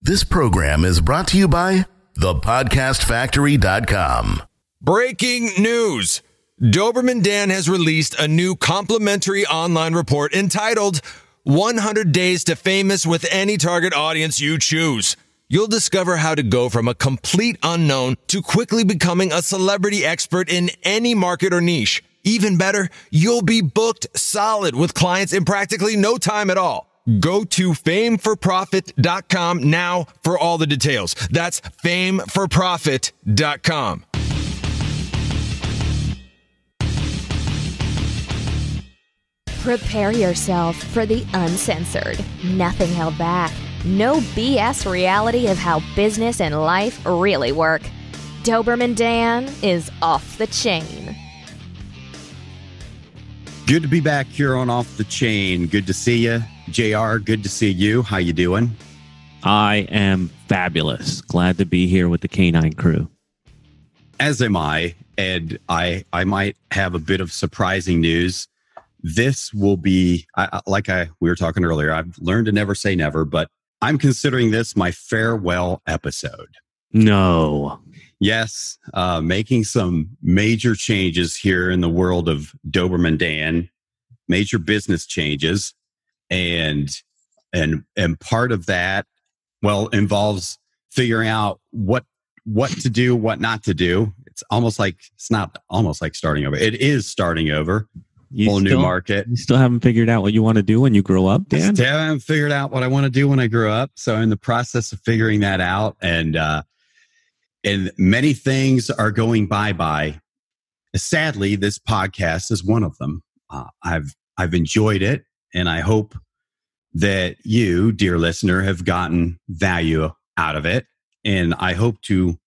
This program is brought to you by thepodcastfactory.com. Breaking news. Doberman Dan has released a new complimentary online report entitled 100 Days to Famous with any target audience you choose. You'll discover how to go from a complete unknown to quickly becoming a celebrity expert in any market or niche. Even better, you'll be booked solid with clients in practically no time at all. Go to fameforprofit.com now for all the details. That's fameforprofit.com. Prepare yourself for the uncensored, nothing held back, no BS reality of how business and life really work. Doberman Dan is off the chain. Good to be back here on Off the Chain. Good to see you. JR, good to see you. How you doing? I am fabulous. Glad to be here with the Canine crew. As am I. And I might have a bit of surprising news. This will be, we were talking earlier, I've learned to never say never, but I'm considering this my farewell episode. No. Yes, making some major changes here in the world of Doberman Dan, major business changes, and part of that, well, involves figuring out what to do, what not to do. It's not almost like starting over. It is starting over. Whole new market. You still haven't figured out what you want to do when you grow up, Dan? Still haven't figured out what I want to do when I grow up. So I'm in the process of figuring that out, and many things are going bye-bye. Sadly, this podcast is one of them. I've enjoyed it, and I hope that you, dear listener, have gotten value out of it. And I hope to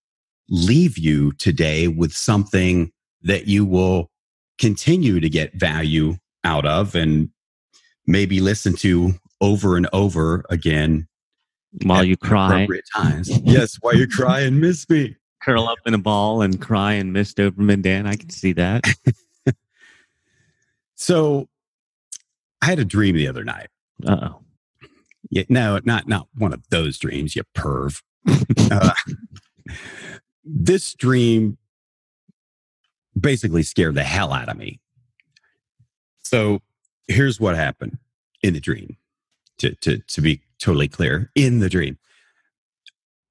leave you today with something that you will continue to get value out of and maybe listen to over and over again. While you cry. Appropriate times. Yes, while you cry and miss me. Curl up in a ball and cry and miss Doberman Dan. I can see that. So I had a dream the other night. Uh-oh. Yeah, no, not one of those dreams, you perv. This dream basically scared the hell out of me. So here's what happened in the dream. To be totally clear, in the dream,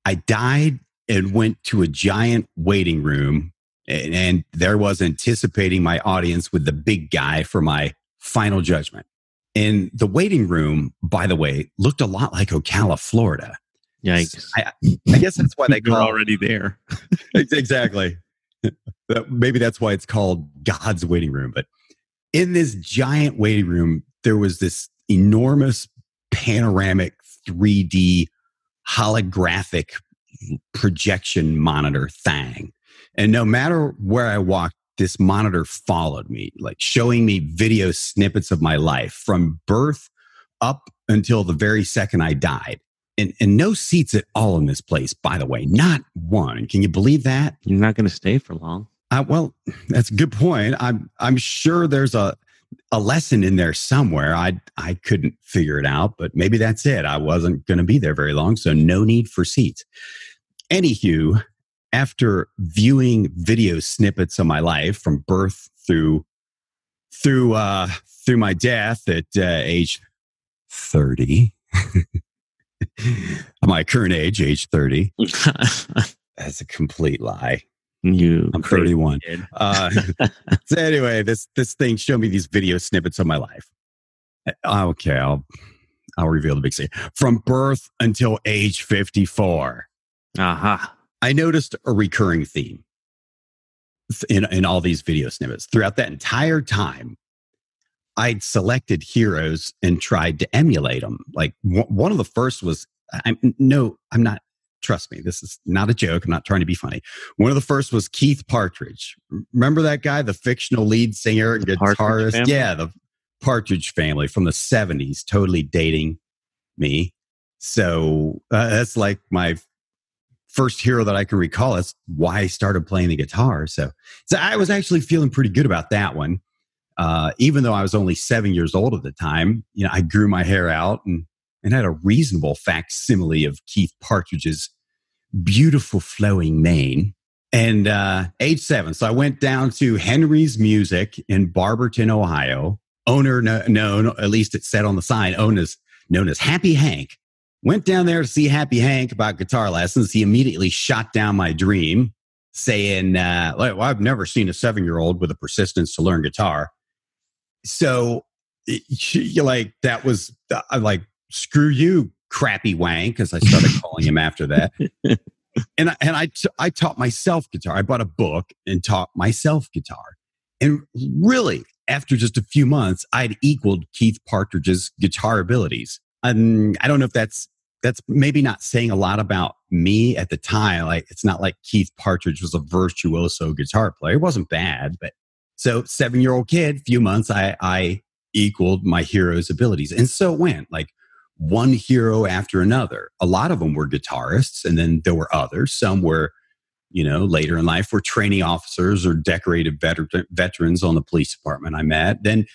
I died and went to a giant waiting room, and there was anticipating my audience with the big guy for my final judgment. And the waiting room, by the way, looked a lot like Ocala, Florida. Yikes. I guess that's why they call You're already there. Exactly. Maybe that's why it's called God's waiting room. But in this giant waiting room, there was this enormous panoramic 3D holographic projection monitor thing. And no matter where I walked, this monitor followed me, like showing me video snippets of my life from birth up until the very second I died. And no seats at all in this place, by the way, not one. Can you believe that? You're not going to stay for long. Well, that's a good point. I'm sure there's a lesson in there somewhere. I couldn't figure it out, but maybe that's it. I wasn't going to be there very long, so no need for seats. Anyhoo, after viewing video snippets of my life from birth through my death at age 30, my current age 30. That's a complete lie. I'm 31. So anyway, this thing showed me these video snippets of my life. Okay, I'll reveal the big secret. From birth until age 54. Uh-huh. I noticed a recurring theme in all these video snippets. Throughout that entire time, I'd selected heroes and tried to emulate them. Like one of the first was, I'm not, trust me, this is not a joke. I'm not trying to be funny. One of the first was Keith Partridge. Remember that guy, the fictional lead singer and guitarist? Yeah, the Partridge Family from the 70s, totally dating me. So that's like my first hero that I can recall. That's why I started playing the guitar. So I was actually feeling pretty good about that one. Even though I was only 7 years old at the time, I grew my hair out and had a reasonable facsimile of Keith Partridge's beautiful flowing mane. And age 7, so I went down to Henry's Music in Barberton, Ohio. Owner known, at least it said on the sign, known as Happy Hank. Went down there to see Happy Hank about guitar lessons. He immediately shot down my dream, saying, well, I've never seen a 7-year-old with a persistence to learn guitar. So that was like, screw you, crappy wank, as I started calling him after that. And I taught myself guitar. I bought a book and taught myself guitar. And really, after just a few months, I'd equaled Keith Partridge's guitar abilities. And I don't know if that's maybe not saying a lot about me at the time. Like, it's not like Keith Partridge was a virtuoso guitar player. It wasn't bad, but so 7-year-old kid, few months, I equaled my hero's abilities. And so it went, like, one hero after another. A lot of them were guitarists, and then there were others. Some were, later in life were training officers or decorated veterans on the police department I met. Then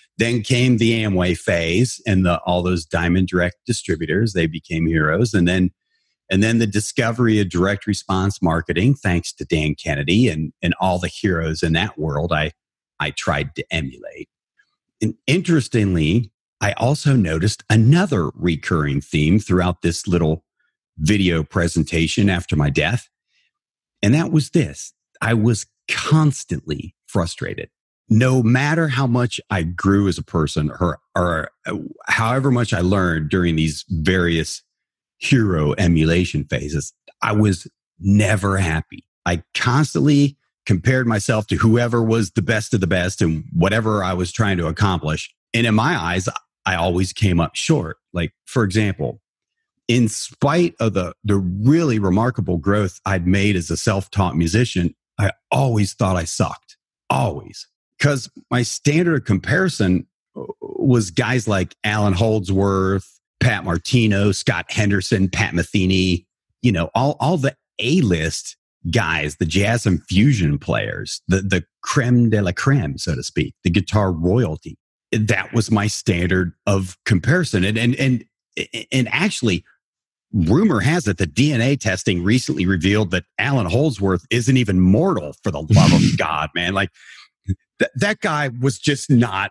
came the Amway phase and all those Diamond Direct distributors. They became heroes. And then the discovery of direct response marketing, thanks to Dan Kennedy and all the heroes in that world I tried to emulate. And interestingly, I also noticed another recurring theme throughout this little video presentation after my death. And that was this. I was constantly frustrated. No matter how much I grew as a person or however much I learned during these various hero emulation phases, I was never happy. I constantly compared myself to whoever was the best of the best and whatever I was trying to accomplish. And in my eyes, I always came up short. Like, for example, in spite of the really remarkable growth I'd made as a self-taught musician, I always thought I sucked. Always. Because my standard of comparison was guys like Alan Holdsworth, Pat Martino, Scott Henderson, Pat Metheny, all the A-list guys, the jazz and fusion players, the creme de la creme, so to speak, the guitar royalty. That was my standard of comparison. And actually, rumor has it that DNA testing recently revealed that Alan Holdsworth isn't even mortal, for the love of God, man. Like, that guy was just not,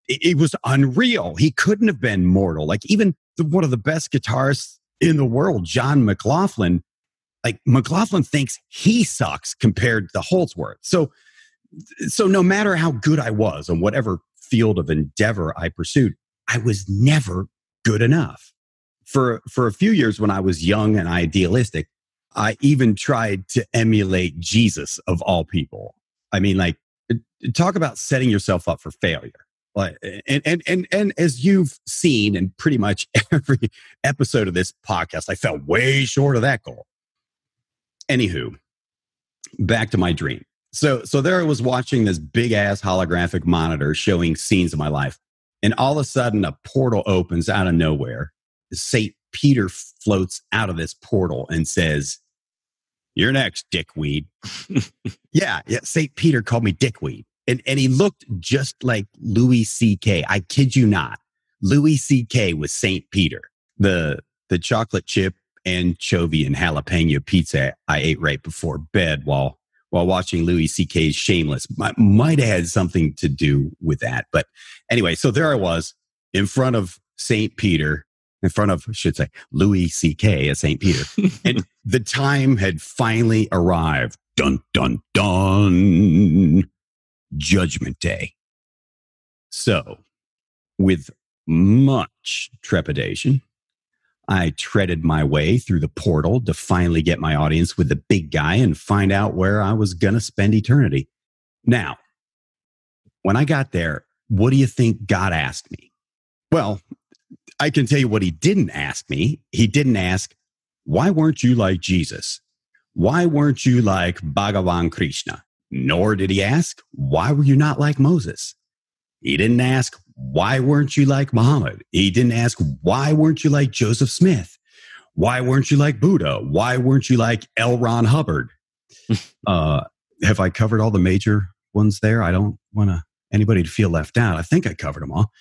it was unreal. He couldn't have been mortal. Like, even one of the best guitarists in the world, John McLaughlin, like, McLaughlin thinks he sucks compared to Holdsworth. So no matter how good I was on whatever field of endeavor I pursued, I was never good enough. For a few years when I was young and idealistic, I even tried to emulate Jesus, of all people. I mean, like, talk about setting yourself up for failure. Like, and as you've seen in pretty much every episode of this podcast, I fell way short of that goal. Anywho, back to my dream. So there I was watching this big ass holographic monitor showing scenes of my life. And all of a sudden a portal opens out of nowhere. St. Peter floats out of this portal and says, "You're next, dickweed." Yeah. St. Peter called me dickweed. And he looked just like Louis C.K. I kid you not. Louis C.K. was St. Peter. The chocolate chip, anchovy, and jalapeno pizza I ate right before bed while watching Louis C.K.'s Shameless might have had something to do with that. But anyway, so there I was in front of St. Peter, in front of, I should say, Louis C.K. as St. Peter. And the time had finally arrived. Dun, dun, dun. Judgment Day. So, with much trepidation, I treaded my way through the portal to finally get my audience with the big guy and find out where I was going to spend eternity. Now, when I got there, what do you think God asked me? Well, I can tell you what he didn't ask me. He didn't ask, why weren't you like Jesus? Why weren't you like Bhagavan Krishna? Nor did he ask, why were you not like Moses? He didn't ask, why weren't you like Muhammad? He didn't ask, why weren't you like Joseph Smith? Why weren't you like Buddha? Why weren't you like L. Ron Hubbard? Have I covered all the major ones there? I don't want to anybody to feel left out. I think I covered them all.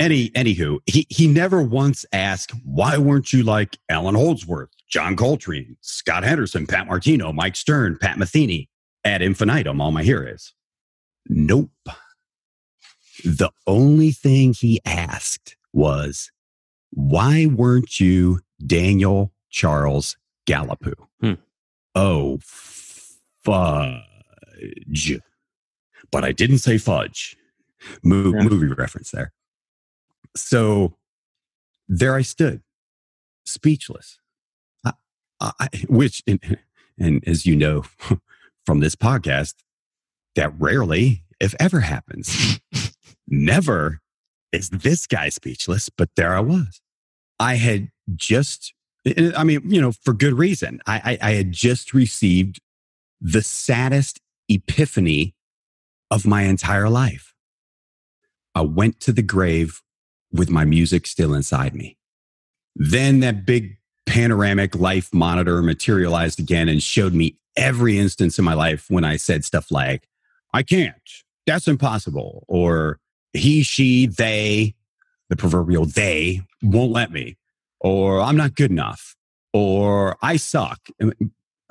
Anyhoo, he never once asked, why weren't you like Alan Holdsworth, John Coltrane, Scott Henderson, Pat Martino, Mike Stern, Pat Metheny, ad infinitum, all my heroes? Nope. The only thing he asked was, why weren't you Daniel Charles Gallipoo? Oh, fudge. But I didn't say fudge. Movie reference there. So there I stood, speechless. Which, and as you know from this podcast, that rarely, if ever, happens. Never is this guy speechless, but there I was. I had just, for good reason. I had just received the saddest epiphany of my entire life. I went to the grave with my music still inside me. Then that big panoramic life monitor materialized again and showed me every instance in my life when I said stuff like, I can't, that's impossible, or he, she, they, the proverbial they, won't let me, or I'm not good enough, or I suck.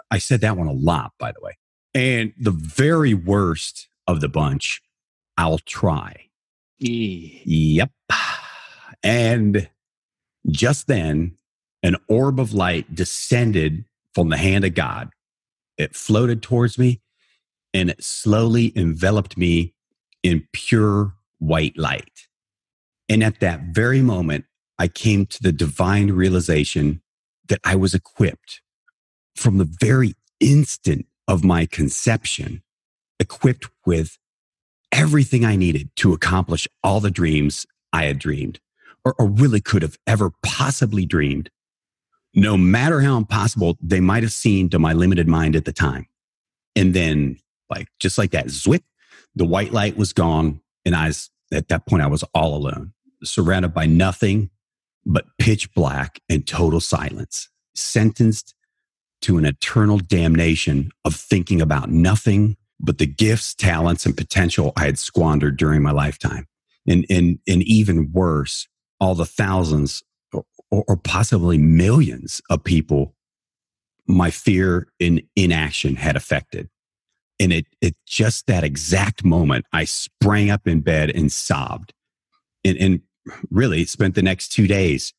I said that one a lot, by the way. And the very worst of the bunch, I'll try. Yep. And just then, an orb of light descended from the hand of God. It floated towards me, and it slowly enveloped me in pure white light. And at that very moment, I came to the divine realization that I was equipped from the very instant of my conception, equipped with everything I needed to accomplish all the dreams I had dreamed, or really could have ever possibly dreamed, no matter how impossible they might have seemed to my limited mind at the time. And then, just like that, zwip, the white light was gone. And at that point, I was all alone, surrounded by nothing but pitch black and total silence, sentenced to an eternal damnation of thinking about nothing but the gifts, talents, and potential I had squandered during my lifetime. And even worse, all the thousands or possibly millions of people my fear and inaction had affected. And it just that exact moment, I sprang up in bed and sobbed, and really spent the next 2 days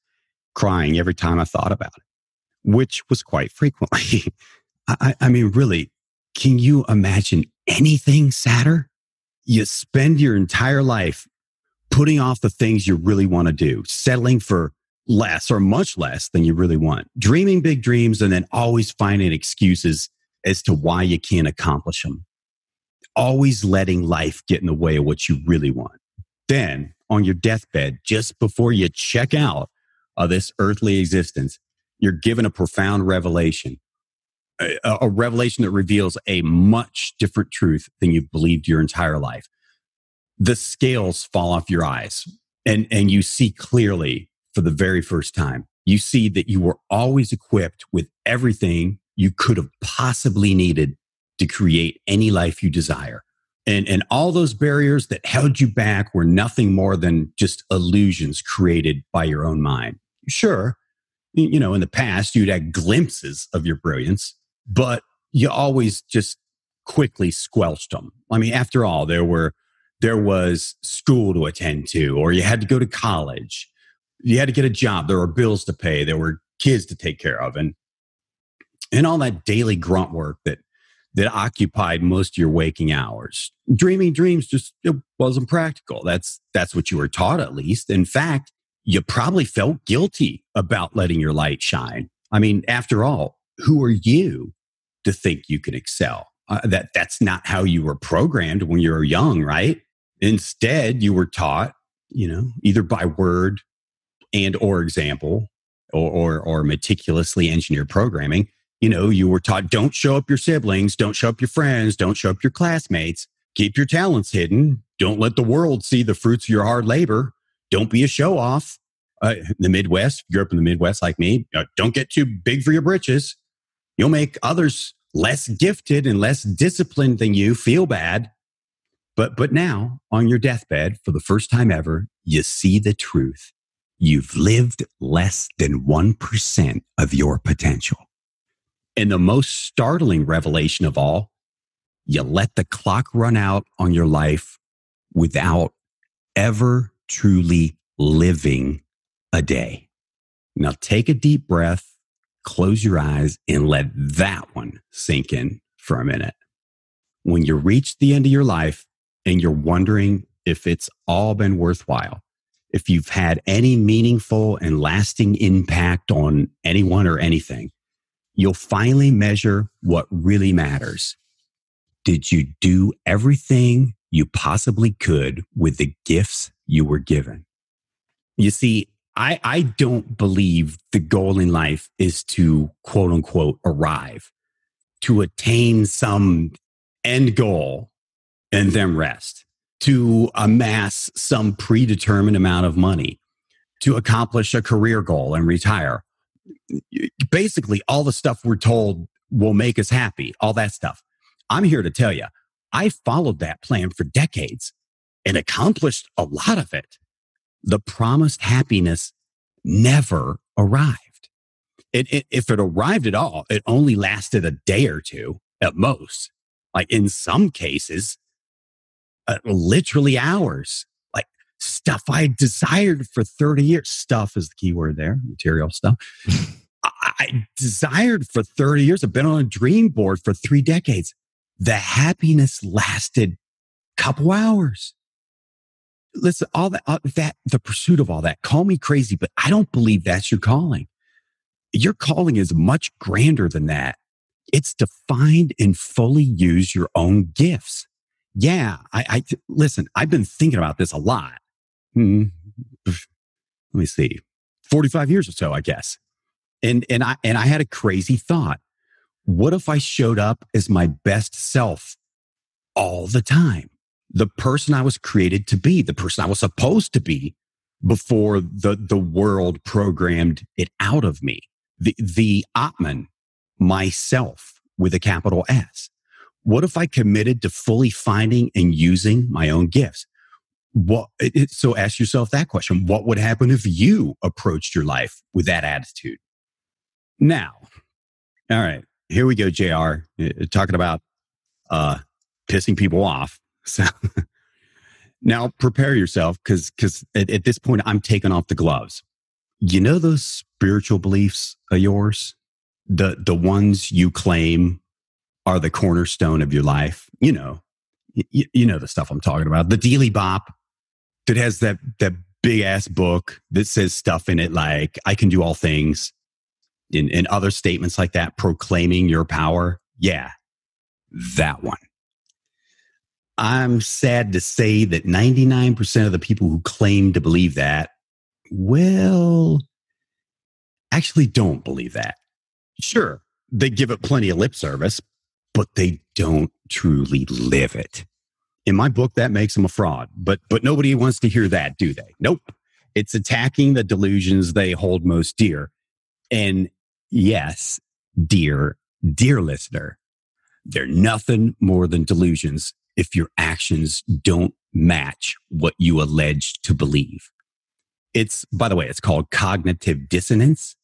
crying every time I thought about it, which was quite frequently. I mean, really, can you imagine anything sadder? You spend your entire life putting off the things you really want to do, settling for less or much less than you really want, dreaming big dreams, and then always finding excuses as to why you can't accomplish them. Always letting life get in the way of what you really want. Then, on your deathbed, just before you check out of this earthly existence, you're given a profound revelation, a revelation that reveals a much different truth than you've believed your entire life. The scales fall off your eyes, and you see clearly for the very first time. You see that you were always equipped with everything you could have possibly needed to create any life you desire. And all those barriers that held you back were nothing more than just illusions created by your own mind. Sure, in the past, you'd had glimpses of your brilliance, but you always just quickly squelched them. I mean, after all, there was school to attend to, or you had to go to college. You had to get a job. There were bills to pay. There were kids to take care of. And all that daily grunt work that occupied most of your waking hours. Dreaming dreams just wasn't practical. That's what you were taught, at least. In fact, you probably felt guilty about letting your light shine. I mean, after all, who are you to think you can excel? That's not how you were programmed when you were young, right? Instead, you were taught, either by word and or example or meticulously engineered programming. You were taught, don't show up your siblings, don't show up your friends, don't show up your classmates, keep your talents hidden, don't let the world see the fruits of your hard labor, don't be a show off. The Midwest, if you grew up in the Midwest like me, don't get too big for your britches. You'll make others less gifted and less disciplined than you feel bad. But now, on your deathbed, for the first time ever, you see the truth. You've lived less than 1% of your potential. And the most startling revelation of all, you let the clock run out on your life without ever truly living a day. Now take a deep breath, close your eyes, and let that one sink in for a minute. When you reach the end of your life and you're wondering if it's all been worthwhile, if you've had any meaningful and lasting impact on anyone or anything, you'll finally measure what really matters. Did you do everything you possibly could with the gifts you were given? You see, I don't believe the goal in life is to, quote unquote, arrive, to attain some end goal and then rest, to amass some predetermined amount of money, to accomplish a career goal and retire. Basically, all the stuff we're told will make us happy, all that stuff. I'm here to tell you, I followed that plan for decades and accomplished a lot of it. The promised happiness never arrived. If it arrived at all, it only lasted a day or two at most. Like in some cases, literally hours. Like stuff I desired for 30 years. Stuff is the key word there, material stuff. I desired for 30 years. I've been on a dream board for 3 decades. The happiness lasted a couple hours. Listen, all that, the pursuit of all that, call me crazy, but I don't believe that's your calling. Your calling is much grander than that. It's to find and fully use your own gifts. Yeah, listen, I've been thinking about this a lot. Let me see, 45 years or so, I guess. And I had a crazy thought. What if I showed up as my best self all the time? The person I was created to be, the person I was supposed to be before the world programmed it out of me. The Atman, myself with a capital S. What if I committed to fully finding and using my own gifts? So ask yourself that question. What would happen if you approached your life with that attitude? Now, all right, here we go, JR, talking about pissing people off. So now prepare yourself because at this point, I'm taking off the gloves. You know those spiritual beliefs of yours? The ones you claim are the cornerstone of your life. You know the stuff I'm talking about. The Dealy Bop that has that big ass book that says stuff in it like, I can do all things, and other statements like that, proclaiming your power. Yeah, that one. I'm sad to say that 99% of the people who claim to believe that, well, actually don't believe that. Sure, they give it plenty of lip service, but they don't truly live it. In my book, that makes them a fraud, but nobody wants to hear that, do they? Nope. It's attacking the delusions they hold most dear. And yes, dear listener, they're nothing more than delusions if your actions don't match what you allege to believe. By the way, it's called cognitive dissonance.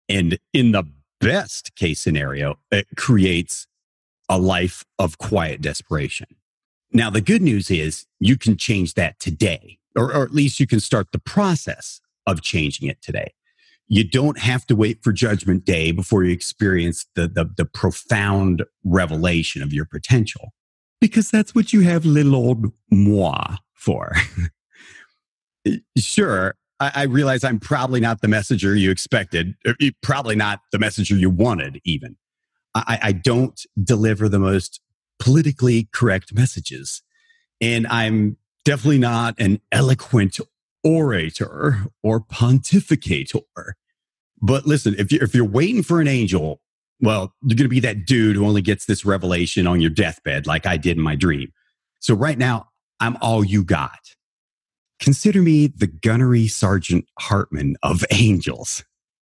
And in the best case scenario, it creates a life of quiet desperation. Now, the good news is you can change that today, or at least you can start the process of changing it today. You don't have to wait for Judgment Day before you experience the profound revelation of your potential, because that's what you have little old moi for. Sure, I realize I'm probably not the messenger you expected, probably not the messenger you wanted even. I don't deliver the most politically correct messages, and I'm definitely not an eloquent orator or pontificator. But listen, if you're waiting for an angel, well, you're going to be that dude who only gets this revelation on your deathbed like I did in my dream. So right now, I'm all you got. Consider me the gunnery Sergeant Hartman of angels.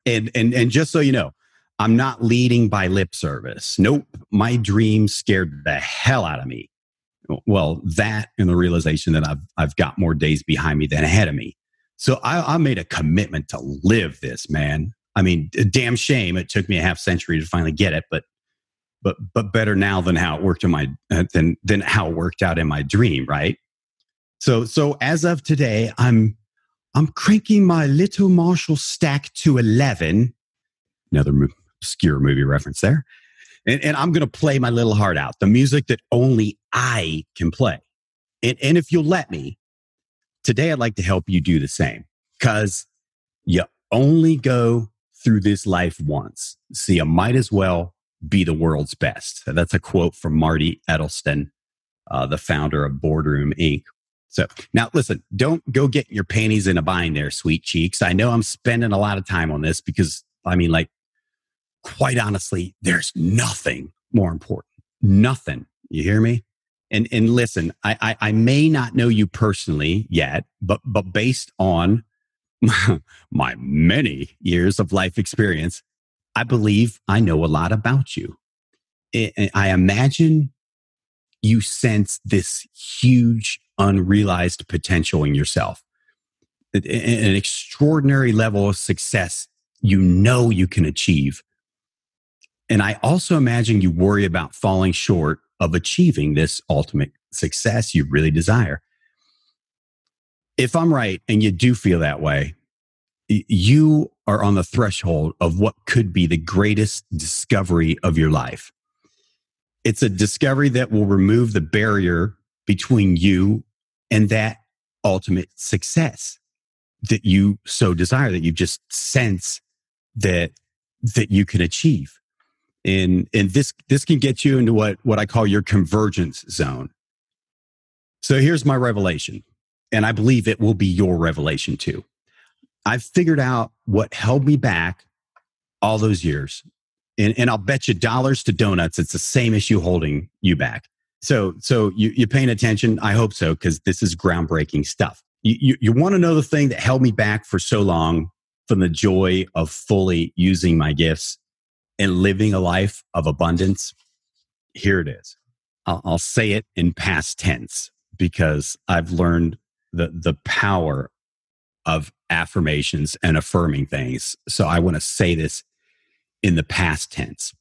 And just so you know, I'm not leading by lip service. Nope. My dream scared the hell out of me. Well, that and the realization that I've got more days behind me than ahead of me. So I made a commitment to live this, man. I mean, a damn shame it took me a half century to finally get it, but better now than how it worked in my than how it worked out in my dream, right? So as of today, I'm cranking my little Marshall stack to 11. Another obscure movie reference there. And I'm going to play my little heart out, the music that only I can play. And if you'll let me, today I'd like to help you do the same, because you only go through this life once. So you might as well be the world's best. That's a quote from Marty Edelston, the founder of Boardroom Inc. So now listen, don't go get your panties in a bind there, sweet cheeks. I know I'm spending a lot of time on this because, I mean, like, quite honestly, there's nothing more important. Nothing. You hear me? And listen, I may not know you personally yet, but based on my many years of life experience, I believe I know a lot about you. I imagine you sense this huge unrealized potential in yourself, an extraordinary level of success you know you can achieve. And I also imagine you worry about falling short of achieving this ultimate success you really desire. If I'm right and you do feel that way, you are on the threshold of what could be the greatest discovery of your life. It's a discovery that will remove the barrier between you and that ultimate success that you so desire, that you just sense that you can achieve. And this can get you into what I call your convergence zone. So here's my revelation, and I believe it will be your revelation too. I've figured out what held me back all those years. And I'll bet you dollars to donuts, it's the same issue holding you back. So you paying attention? I hope so, because this is groundbreaking stuff. You want to know the thing that held me back for so long from the joy of fully using my gifts and living a life of abundance? Here it is. I'll say it in past tense because I've learned the power of affirmations and affirming things. So I want to say this in the past tense.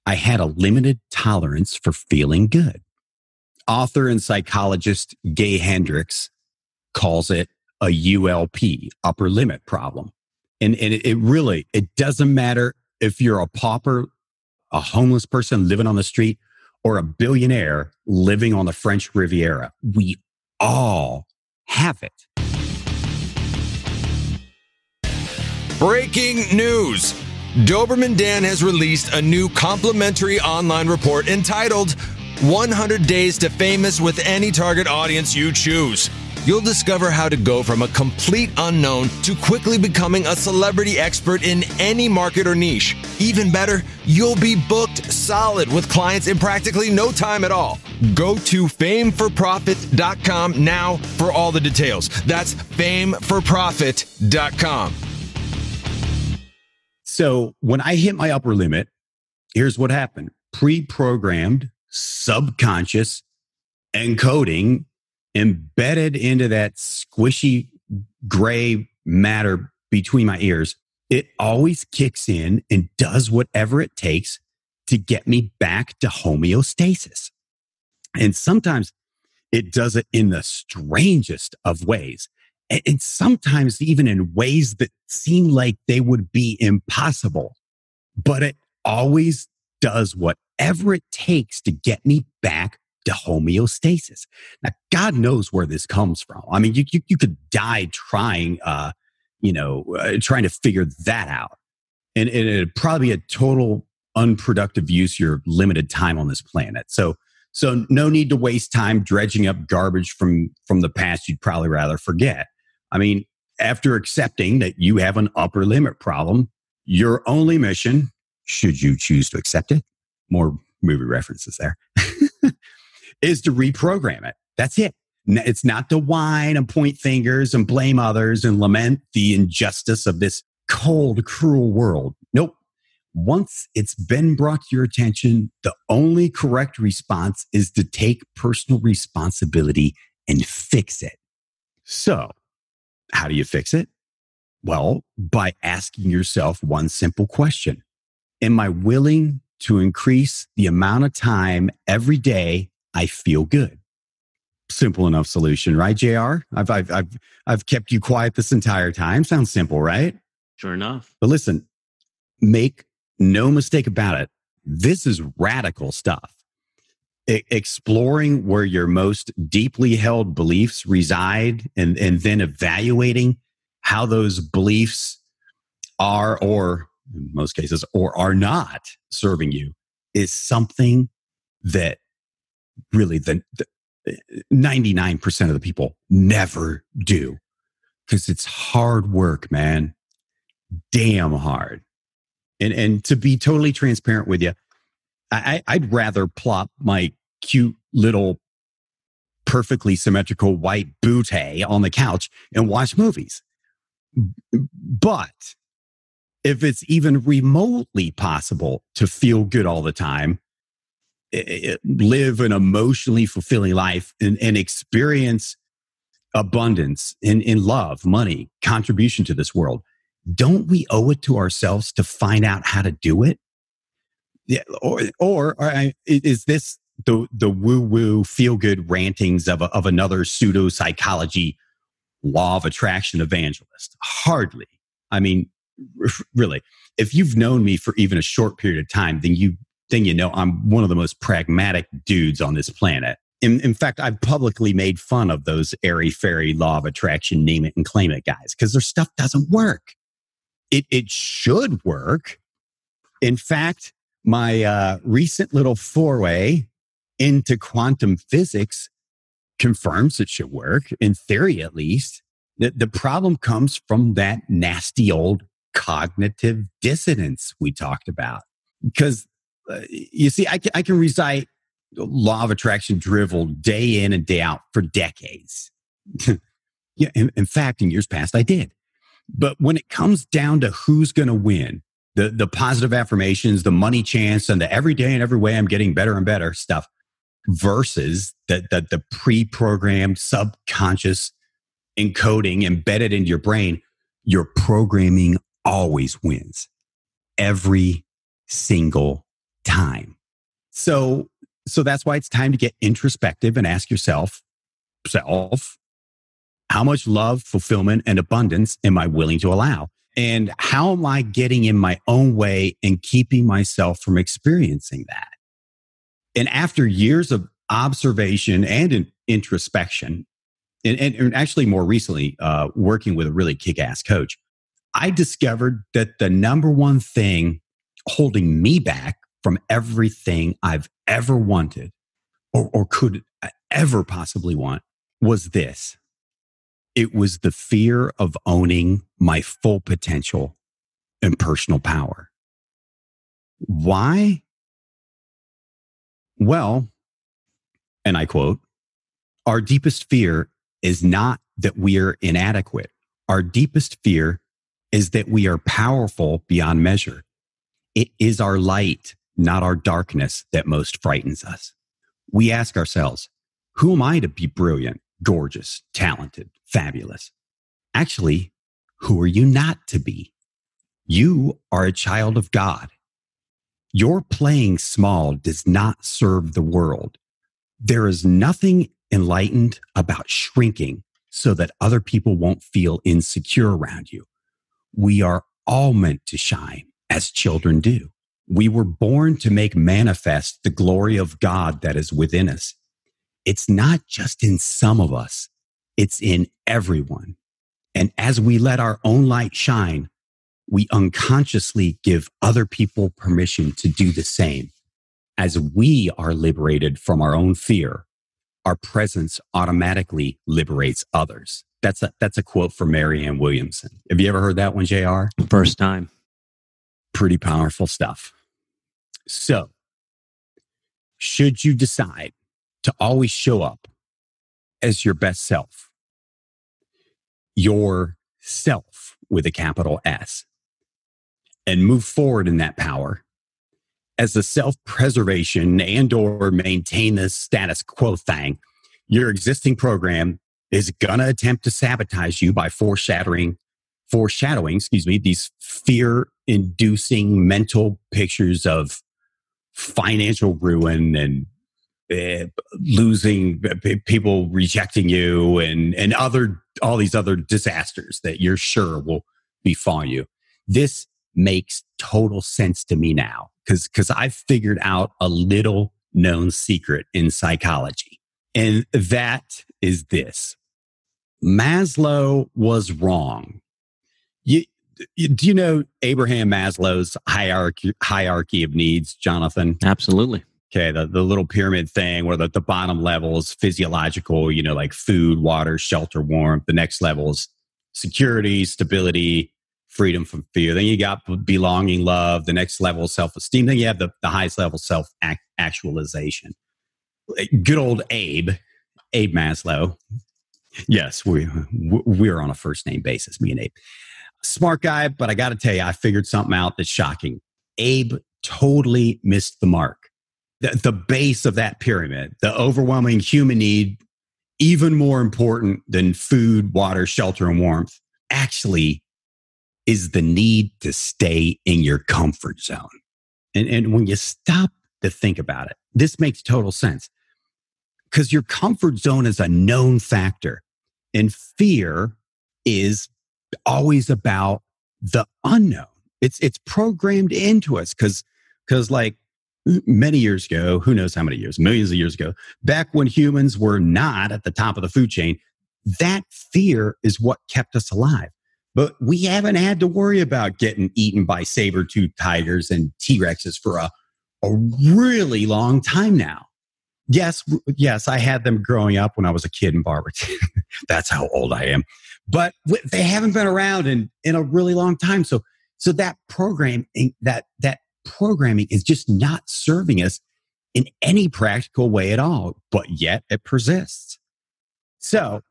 I had a limited tolerance for feeling good. Author and psychologist Gay Hendricks calls it a ULP, upper limit problem. And it really doesn't matter if you're a pauper, a homeless person living on the street, or a billionaire living on the French Riviera. We all have it. Breaking news. Doberman Dan has released a new complimentary online report entitled 100 Days to Famous with Any Target Audience You Choose. You'll discover how to go from a complete unknown to quickly becoming a celebrity expert in any market or niche. Even better, you'll be booked solid with clients in practically no time at all. Go to fameforprofit.com now for all the details. That's fameforprofit.com. So when I hit my upper limit, here's what happened. Pre-programmed, subconscious encoding embedded into that squishy gray matter between my ears. It always kicks in and does whatever it takes to get me back to homeostasis. And sometimes it does it in the strangest of ways. And sometimes even in ways that seem like they would be impossible. But it always does whatever it takes to get me back to homeostasis. Now, God knows where this comes from. I mean, you could die trying, trying to figure that out. And it'd probably be a total unproductive use of your limited time on this planet. So no need to waste time dredging up garbage from the past you'd probably rather forget. I mean, after accepting that you have an upper limit problem, your only mission, should you choose to accept it, more movie references there, is to reprogram it. That's it. It's not to whine and point fingers and blame others and lament the injustice of this cold, cruel world. Nope. Once it's been brought to your attention, the only correct response is to take personal responsibility and fix it. So, how do you fix it? Well, by asking yourself one simple question. Am I willing to increase the amount of time every day I feel good? Simple enough solution, right, JR? I've kept you quiet this entire time. Sounds simple, right? Sure enough. But listen, make no mistake about it. This is radical stuff. Exploring where your most deeply held beliefs reside and then evaluating how those beliefs are, or in most cases, or are not serving you is something that really the 99% of the people never do, because it's hard work, man. Damn hard. And to be totally transparent with you, I'd rather plop my cute little perfectly symmetrical white bootay on the couch and watch movies. But if it's even remotely possible to feel good all the time, live an emotionally fulfilling life and experience abundance in love, money, contribution to this world, don't we owe it to ourselves to find out how to do it? Yeah, or is this the woo-woo feel-good rantings of another pseudo-psychology law of attraction evangelist? Hardly. I mean, really, if you've known me for even a short period of time, then you know I'm one of the most pragmatic dudes on this planet. In fact, I've publicly made fun of those airy-fairy law of attraction, name it and claim it guys, because their stuff doesn't work. It should work. In fact, my recent little foray into quantum physics confirms it should work, in theory at least. The problem comes from that nasty old cognitive dissonance we talked about. Because you see, I can recite law of attraction drivel day in and day out for decades. Yeah, in fact, in years past, I did. But when it comes down to who's going to win, the positive affirmations, the money chance, and the every day and every way I'm getting better and better stuff versus the pre-programmed subconscious encoding embedded into your brain, your programming always wins every single time. So that's why it's time to get introspective and ask yourself, how much love, fulfillment, and abundance am I willing to allow? And how am I getting in my own way and keeping myself from experiencing that? And after years of observation and introspection, and actually more recently, working with a really kick-ass coach, I discovered that the number one thing holding me back from everything I've ever wanted or could ever possibly want was this. It was the fear of owning my full potential and personal power. Why? Well, and I quote, our deepest fear is not that we are inadequate. Our deepest fear is that we are powerful beyond measure. It is our light, not our darkness, that most frightens us. We ask ourselves, who am I to be brilliant, gorgeous, talented, fabulous? Actually, who are you not to be? You are a child of God. Your playing small does not serve the world. There is nothing enlightened about shrinking so that other people won't feel insecure around you. We are all meant to shine as children do. We were born to make manifest the glory of God that is within us. It's not just in some of us, it's in everyone. And as we let our own light shine, we unconsciously give other people permission to do the same. As we are liberated from our own fear, our presence automatically liberates others. That's a quote from Marianne Williamson. Have you ever heard that one, JR? First time. Pretty powerful stuff. So, should you decide to always show up as your best self, your self with a capital S, and move forward in that power as the self-preservation and or maintain the status quo thing, your existing program is going to attempt to sabotage you by foreshadowing, these fear-inducing mental pictures of financial ruin and losing, people rejecting you, and all these other disasters that you're sure will befall you. This makes total sense to me now because I've figured out a little known secret in psychology, and that is this: Maslow was wrong. Do you know Abraham Maslow's hierarchy of needs, Jonathan? Absolutely. Okay, the little pyramid thing where the bottom level is physiological, like food, water, shelter, warmth. The next level is security, stability, freedom from fear. Then you got belonging, love. The next level is self-esteem. Then you have the highest level, self-actualization. Good old Abe Maslow. Yes, we're on a first name basis, me and Abe. Smart guy, but I got to tell you, I figured something out that's shocking. Abe totally missed the mark. The base of that pyramid, the overwhelming human need, even more important than food, water, shelter, and warmth, actually is the need to stay in your comfort zone. And when you stop to think about it, this makes total sense. Because your comfort zone is a known factor. And fear is always about the unknown. It's programmed into us because like many years ago, who knows how many years, millions of years ago, back when humans were not at the top of the food chain, that fear is what kept us alive. But we haven't had to worry about getting eaten by saber-toothed tigers and T-Rexes for a really long time now. Yes, I had them growing up when I was a kid in Barberton. That's how old I am. But they haven't been around in a really long time. So that programming is just not serving us in any practical way at all, but yet it persists. So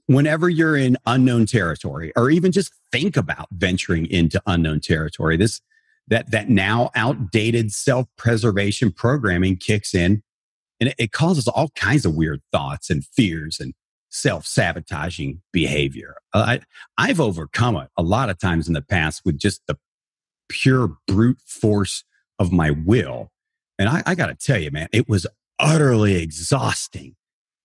whenever you're in unknown territory, or even just think about venturing into unknown territory, that now outdated self-preservation programming kicks in, and it causes all kinds of weird thoughts and fears and self-sabotaging behavior. I've overcome it a lot of times in the past with just the pure brute force of my will. And I got to tell you, man, it was utterly exhausting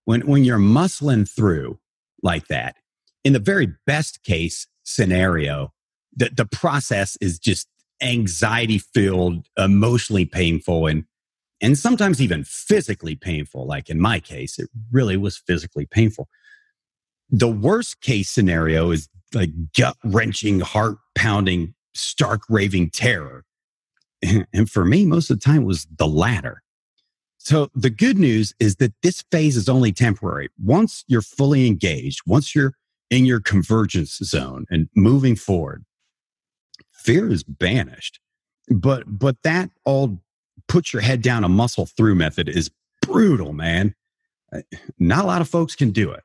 when you're muscling through like that. In the very best case scenario, the process is just anxiety filled, emotionally painful, and sometimes even physically painful. Like in my case, it really was physically painful. The worst case scenario is like gut wrenching, heart pounding, stark raving terror. And for me, most of the time it was the latter. So the good news is that this phase is only temporary. Once you're fully engaged, once you're in your convergence zone and moving forward, fear is banished. But that old put your head down and muscle through method is brutal, man. Not a lot of folks can do it.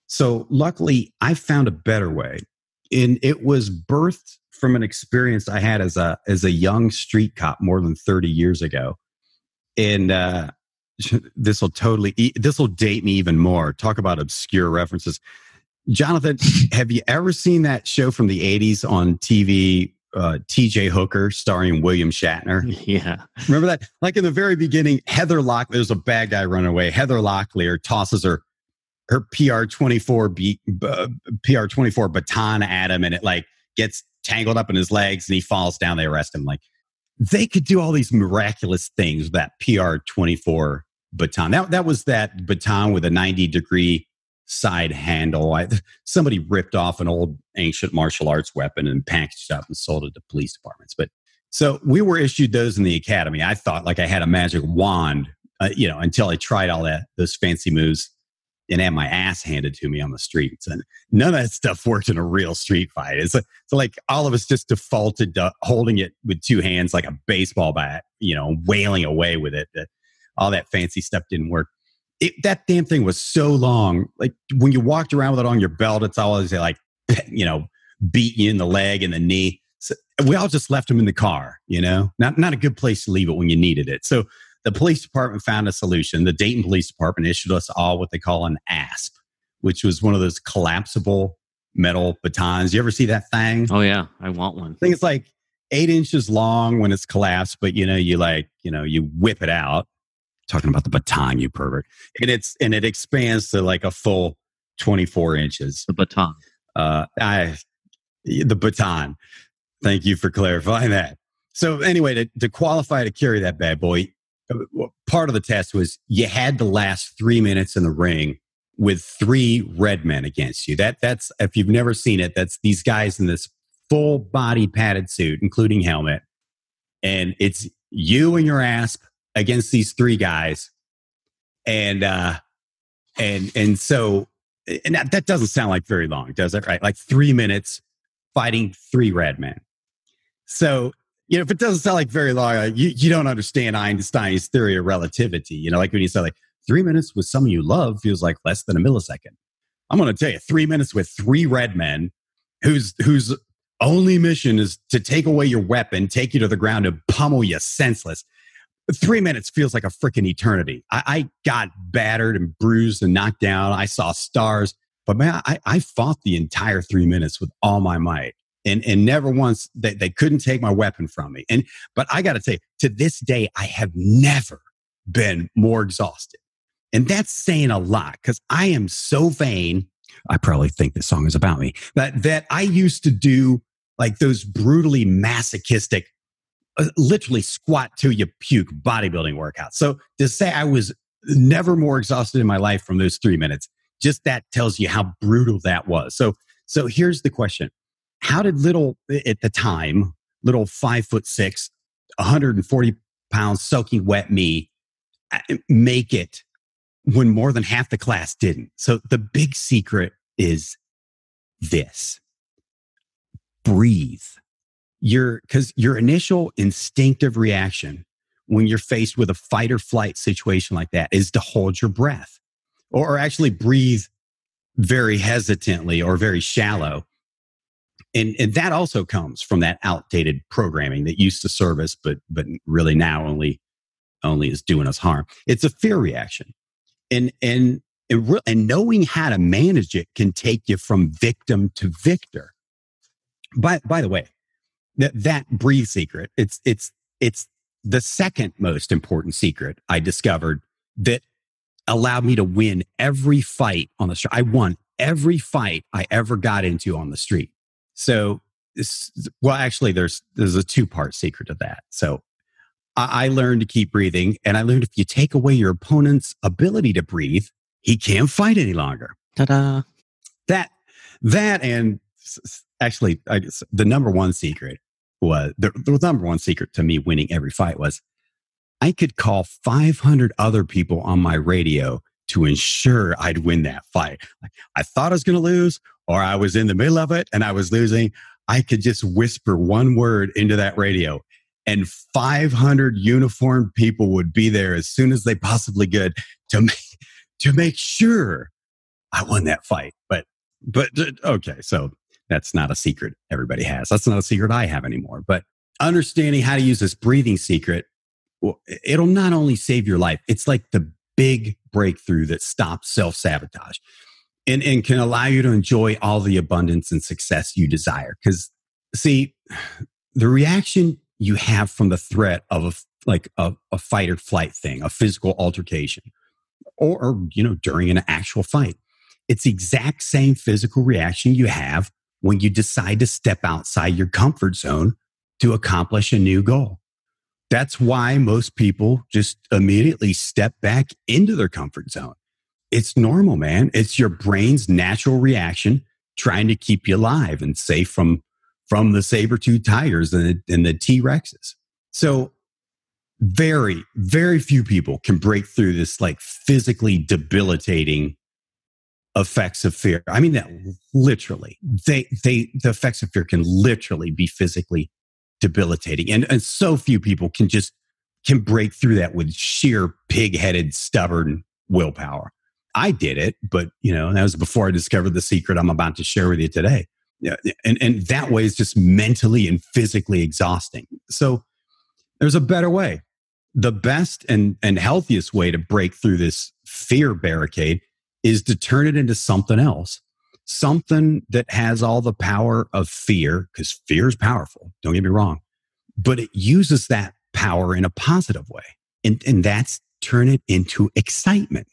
So luckily, I found a better way. And it was birthed from an experience I had as a young street cop more than 30 years ago. And this will date me even more. Talk about obscure references. Jonathan, have you ever seen that show from the 80s on TV, TJ Hooker, starring William Shatner? Yeah. Remember that? Like in the very beginning, Heather Locklear, there's a bad guy running away. Heather Locklear tosses her PR-24 baton at him, and it like gets tangled up in his legs and he falls down. They arrest him. Like, they could do all these miraculous things with that PR-24 baton. That was that baton with a 90-degree side handle. Somebody ripped off an old ancient martial arts weapon and packaged it up and sold it to police departments. But so we were issued those in the academy. I thought like I had a magic wand, until I tried all those fancy moves and had my ass handed to me on the streets. And none of that stuff worked in a real street fight. It's like all of us just defaulted to holding it with two hands like a baseball bat, wailing away with it. All that fancy stuff didn't work. That damn thing was so long. Like when you walked around with it on your belt, it's always like, beating you in the leg and the knee. So we all just left them in the car, not a good place to leave it when you needed it. So the police department found a solution. The Dayton Police Department issued us all what they call an ASP, which was one of those collapsible metal batons. You ever see that thing? Oh, yeah. I want one. I think it's like 8 inches long when it's collapsed, but you whip it out. Talking about the baton, you pervert. And it expands to like a full 24 inches. The baton. The baton. Thank you for clarifying that. So anyway, to qualify to carry that bad boy, part of the test was you had to last 3 minutes in the ring with 3 red men against you. That's, if you've never seen it, that's these guys in this full body padded suit, including helmet. And it's you and your ASP against these 3 guys. And so that doesn't sound like very long, does it? Right? Like 3 minutes fighting 3 red men. So, if it doesn't sound like very long, you don't understand Einstein's theory of relativity. Like when you say like 3 minutes with someone you love feels like less than a millisecond. I'm going to tell you, 3 minutes with 3 red men whose only mission is to take away your weapon, take you to the ground and pummel you senseless. 3 minutes feels like a freaking eternity. I got battered and bruised and knocked down. I saw stars, but man, I fought the entire 3 minutes with all my might. And never once they couldn't take my weapon from me. But I got to say, to this day, I have never been more exhausted. And that's saying a lot because I am so vain. I probably think this song is about me. That I used to do like those brutally masochistic, literally squat till you puke bodybuilding workouts. So to say I was never more exhausted in my life from those 3 minutes, just that tells you how brutal that was. So here's the question. How did at the time, little 5'6", 140 pounds soaking wet me make it when more than half the class didn't? So the big secret is this: breathe. Because your initial instinctive reaction when you're faced with a fight or flight situation like that is to hold your breath, or actually breathe very hesitantly or very shallow. And that also comes from that outdated programming that used to serve us, but really now only is doing us harm. It's a fear reaction. And knowing how to manage it can take you from victim to victor. By the way, that breathe secret, it's the second most important secret I discovered that allowed me to win every fight on the street. I won every fight I ever got into on the street. So, actually, there's a 2-part secret to that. So I learned to keep breathing, and I learned if you take away your opponent's ability to breathe, he can't fight any longer. Ta-da! That and actually, I guess the number one secret was the number one secret to me winning every fight was I could call 500 other people on my radio to ensure I'd win that fight. Like, I thought I was going to lose, or I was in the middle of it and I was losing. I could just whisper one word into that radio and 500 uniformed people would be there as soon as they possibly could to make sure I won that fight. But okay, so that's not a secret everybody has. That's not a secret I have anymore. But understanding how to use this breathing secret, well, it'll not only save your life, it's like the big breakthrough that stops self-sabotage and can allow you to enjoy all the abundance and success you desire. Because, see, the reaction you have from the threat of a fight or flight thing, a physical altercation, or during an actual fight, it's the exact same physical reaction you have when you decide to step outside your comfort zone to accomplish a new goal. That's why most people just immediately step back into their comfort zone. It's normal, man. It's your brain's natural reaction trying to keep you alive and safe from the saber-toothed tigers and the T-Rexes. So very, very few people can break through this like physically debilitating effects of fear. I mean, that literally, the effects of fear can literally be physically debilitating. And so few people can break through that with sheer pig-headed, stubborn willpower. I did it, but that was before I discovered the secret I'm about to share with you today. Yeah, and that way is just mentally and physically exhausting. So there's a better way. The best and healthiest way to break through this fear barricade is to turn it into something else. Something that has all the power of fear, because fear is powerful, don't get me wrong, but it uses that power in a positive way. And that's turn it into excitement.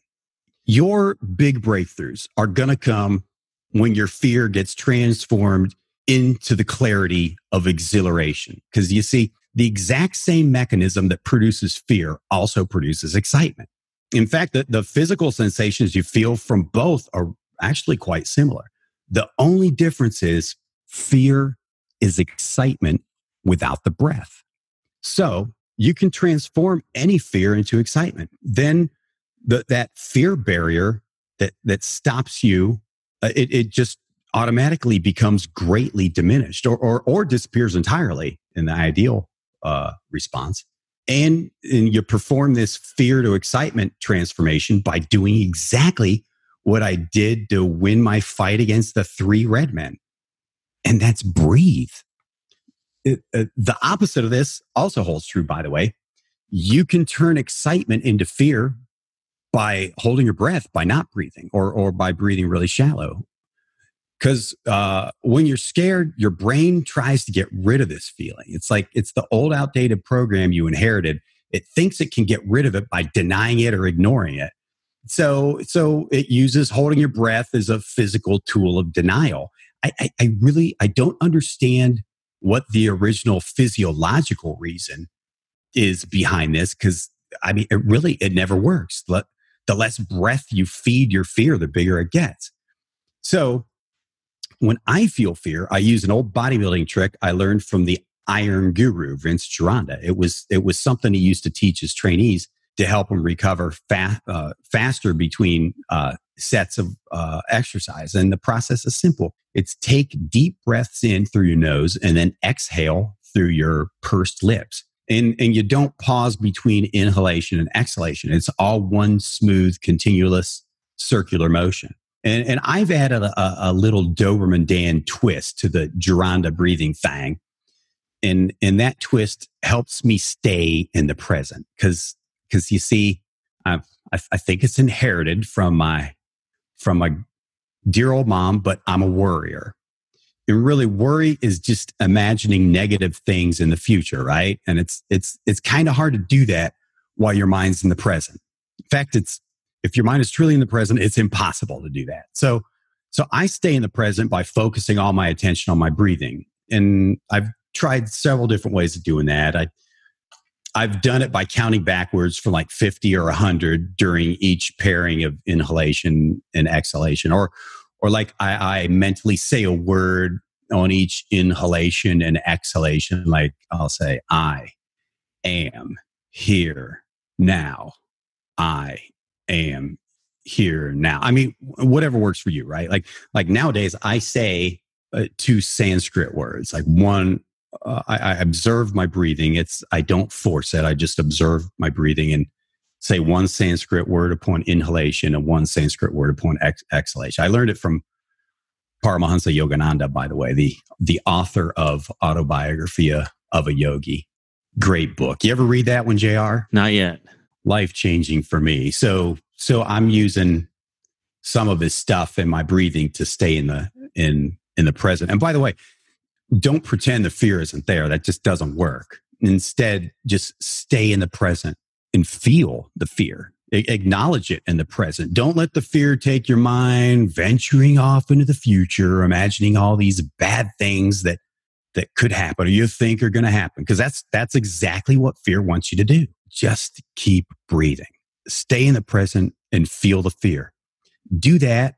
Your big breakthroughs are going to come when your fear gets transformed into the clarity of exhilaration. Because you see, the exact same mechanism that produces fear also produces excitement. In fact, the physical sensations you feel from both are actually quite similar. The only difference is fear is excitement without the breath. So you can transform any fear into excitement. Then that fear barrier that stops you, it just automatically becomes greatly diminished or disappears entirely in the ideal response. And you perform this fear to excitement transformation by doing exactly what I did to win my fight against the 3 red men. And that's breathe. The opposite of this also holds true, by the way. You can turn excitement into fear by holding your breath, by not breathing, or by breathing really shallow. Because when you're scared, your brain tries to get rid of this feeling. It's like it's the old outdated program you inherited. It thinks it can get rid of it by denying it or ignoring it. So it uses holding your breath as a physical tool of denial. I don't understand what the original physiological reason is behind this, because I mean, it never works. The less breath you feed your fear, the bigger it gets. So when I feel fear, I use an old bodybuilding trick I learned from the Iron Guru, Vince Gironda. It was something he used to teach his trainees to help them recover faster between sets of exercise. And the process is simple. It's take deep breaths in through your nose and then exhale through your pursed lips. And you don't pause between inhalation and exhalation. It's all one smooth, continuous circular motion. And I've added a little Doberman Dan twist to the Gironda breathing thing. And that twist helps me stay in the present. Because you see, I think it's inherited from my dear old mom, but I'm a worrier. And really, worry is just imagining negative things in the future, right? And it's kind of hard to do that while your mind's in the present. In fact, if your mind is truly in the present, it's impossible to do that. So I stay in the present by focusing all my attention on my breathing. And I've tried several different ways of doing that. I've done it by counting backwards from like 50 or 100 during each pairing of inhalation and exhalation, or like I mentally say a word on each inhalation and exhalation. Like I'll say, I am here now. I am here now. I mean, whatever works for you, right? Like nowadays I say 2 Sanskrit words. Like one, I observe my breathing. I don't force it. I just observe my breathing and say 1 Sanskrit word upon inhalation and 1 Sanskrit word upon exhalation. I learned it from Paramahansa Yogananda, by the way, the author of Autobiography of a Yogi. Great book. You ever read that one, JR? Not yet. Life-changing for me. So I'm using some of his stuff in my breathing to stay in the present. And by the way, don't pretend the fear isn't there. That just doesn't work. Instead, just stay in the present and feel the fear. Acknowledge it in the present. Don't let the fear take your mind venturing off into the future, imagining all these bad things that could happen or you think are going to happen. Because that's exactly what fear wants you to do. Just keep breathing. Stay in the present and feel the fear. Do that,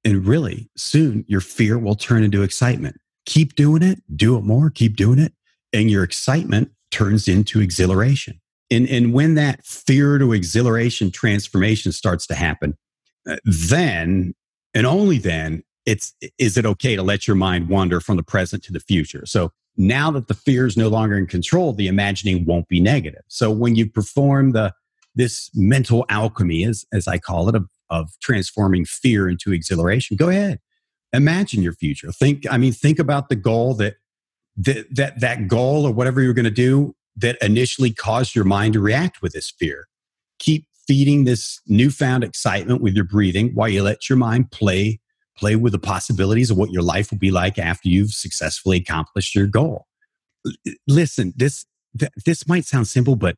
and really soon your fear will turn into excitement. Keep doing it. Do it more. Keep doing it. And your excitement turns into exhilaration. And when that fear to exhilaration transformation starts to happen, then and only then is it okay to let your mind wander from the present to the future. So now that the fear is no longer in control, the imagining won't be negative. So when you perform this mental alchemy, as I call it, of transforming fear into exhilaration, go ahead. Imagine your future. Think about the goal that goal or whatever you're going to do that initially caused your mind to react with this fear. Keep feeding this newfound excitement with your breathing while you let your mind play with the possibilities of what your life will be like after you've successfully accomplished your goal. Listen, this might sound simple, but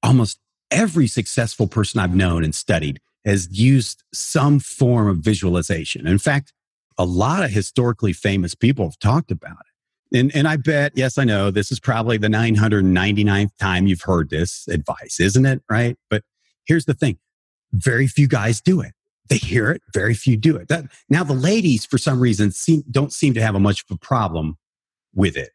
almost every successful person I've known and studied has used some form of visualization. In fact, a lot of historically famous people have talked about it. And I bet, yes, I know this is probably the 999th time you've heard this advice, isn't it? Right? But here's the thing. Very few guys do it. They hear it. Very few do it. Now, the ladies, for some reason, don't seem to have much of a problem with it.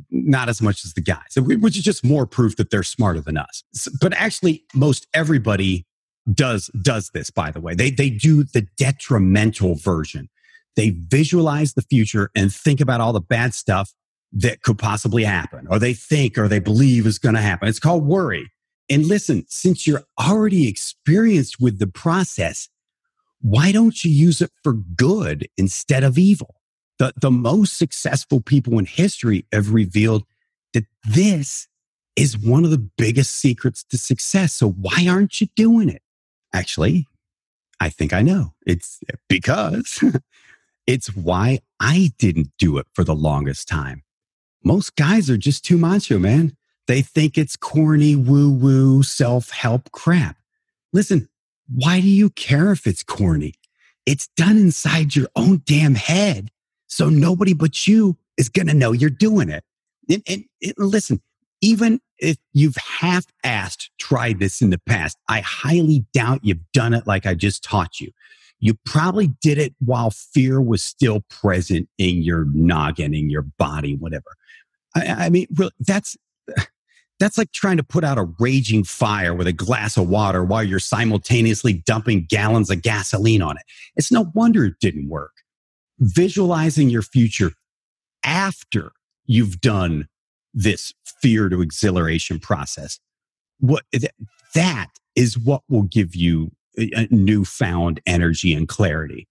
Not as much as the guys, which is just more proof that they're smarter than us. But actually, most everybody does this, by the way. They do the detrimental version. They visualize the future and think about all the bad stuff that could possibly happen, or they think or they believe is going to happen. It's called worry. And listen, since you're already experienced with the process, why don't you use it for good instead of evil? The most successful people in history have revealed that this is one of the biggest secrets to success. So why aren't you doing it? Actually, I think I know. It's because it's why I didn't do it for the longest time. Most guys are just too macho, man. They think it's corny, woo-woo, self-help crap. Listen, why do you care if it's corny? It's done inside your own damn head. So nobody but you is going to know you're doing it. And listen, even if you've half-assed tried this in the past, I highly doubt you've done it like I just taught you. You probably did it while fear was still present in your noggin, in your body, whatever. I mean, really, that's like trying to put out a raging fire with a glass of water while you're simultaneously dumping gallons of gasoline on it. It's no wonder it didn't work. Visualizing your future after you've done this fear to exhilaration process, that is what will give you a newfound energy and clarity.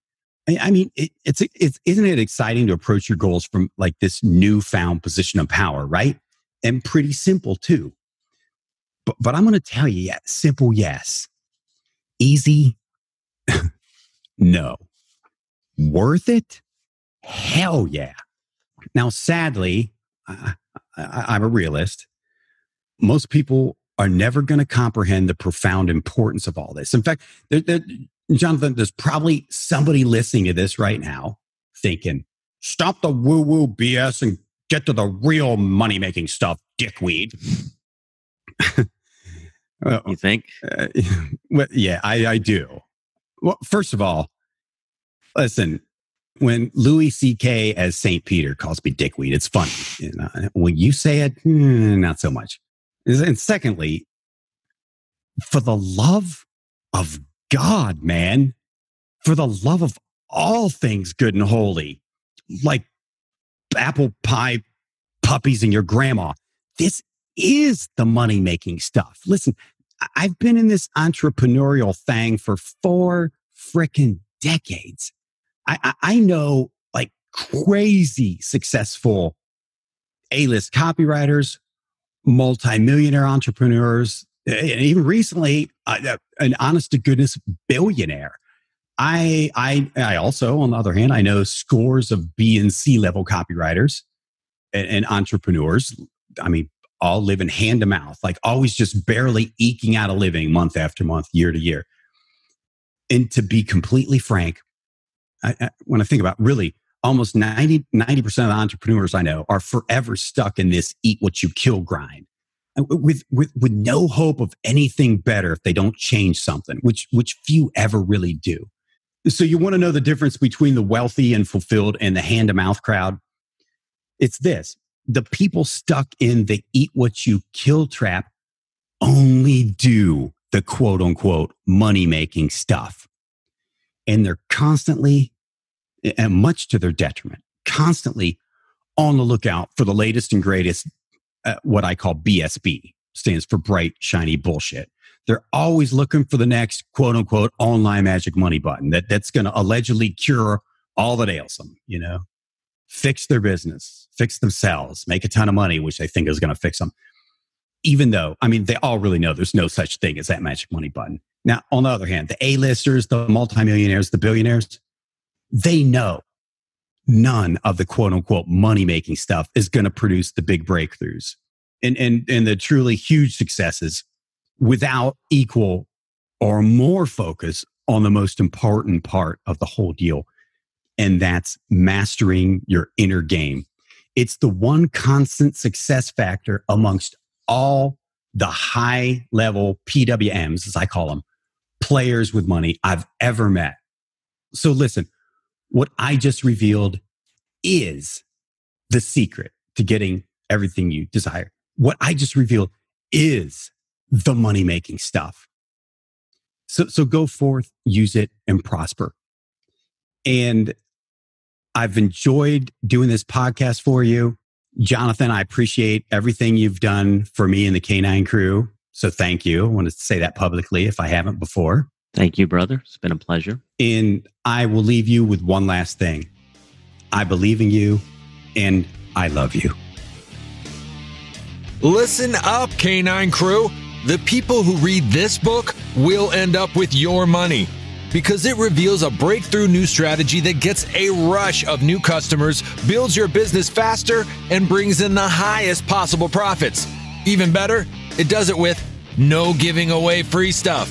I mean, isn't it exciting to approach your goals from like this newfound position of power, right? And pretty simple too. But I'm going to tell you, simple, yes. Easy, no. Worth it? Hell yeah. Now, sadly, I'm a realist. Most people are never going to comprehend the profound importance of all this. In fact, Jonathan, there's probably somebody listening to this right now thinking, stop the woo-woo BS and get to the real money-making stuff, dickweed. You think? Well, yeah, I do. Well, first of all, listen, when Louis C.K. as St. Peter calls me dickweed, it's funny. When you say it, not so much. And secondly, for the love of God, man, for the love of all things good and holy, like apple pie puppies and your grandma, this is the money-making stuff. Listen, I've been in this entrepreneurial thing for 4 frickin' decades. I know like crazy successful A-list copywriters, multimillionaire entrepreneurs, and even recently, an honest to goodness billionaire. I also, on the other hand, I know scores of B and C level copywriters and entrepreneurs. I mean, all living hand to mouth, like always just barely eking out a living month after month, year to year. And to be completely frank, when I think about really almost 90% of the entrepreneurs I know are forever stuck in this eat what you kill grind with no hope of anything better if they don't change something, which few ever really do. So you want to know the difference between the wealthy and fulfilled and the hand to mouth crowd? It's this. The people stuck in the eat what you kill trap only do the quote unquote money making stuff. And they're constantly, and much to their detriment, constantly on the lookout for the latest and greatest, what I call BSB, stands for bright, shiny bullshit. They're always looking for the next quote unquote online magic money button that's going to allegedly cure all that ails them, fix their business, fix themselves, make a ton of money, which they think is going to fix them. Even though, they all really know there's no such thing as that magic money button. Now, on the other hand, the A-listers, the multimillionaires, the billionaires, they know none of the quote unquote money-making stuff is going to produce the big breakthroughs and the truly huge successes without equal or more focus on the most important part of the whole deal. And that's mastering your inner game. It's the one constant success factor amongst all the high level PWMs, as I call them, players with money I've ever met. So listen, what I just revealed is the secret to getting everything you desire. What I just revealed is the money-making stuff. So go forth, use it, and prosper. And I've enjoyed doing this podcast for you. Jonathan, I appreciate everything you've done for me and the Canine crew. So thank you. I want to say that publicly if I haven't before. Thank you, brother. It's been a pleasure. And I will leave you with one last thing. I believe in you and I love you. Listen up, Canine crew. The people who read this book will end up with your money because it reveals a breakthrough new strategy that gets a rush of new customers, builds your business faster, and brings in the highest possible profits. Even better, it does it with no giving away free stuff,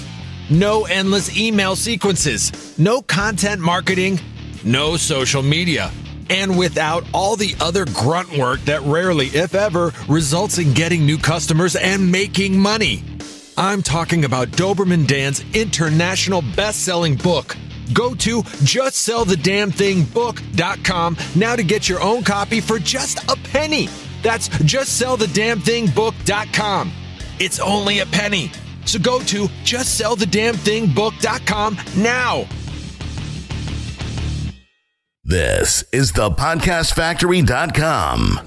no endless email sequences, no content marketing, no social media, and without all the other grunt work that rarely, if ever, results in getting new customers and making money. I'm talking about Doberman Dan's international best-selling book. Go to justsellthedamnthingbook.com now to get your own copy for just a penny. That's justsellthedamnthingbook.com. It's only a penny. So go to justsellthedamnthingbook.com now. This is the podcastfactory.com.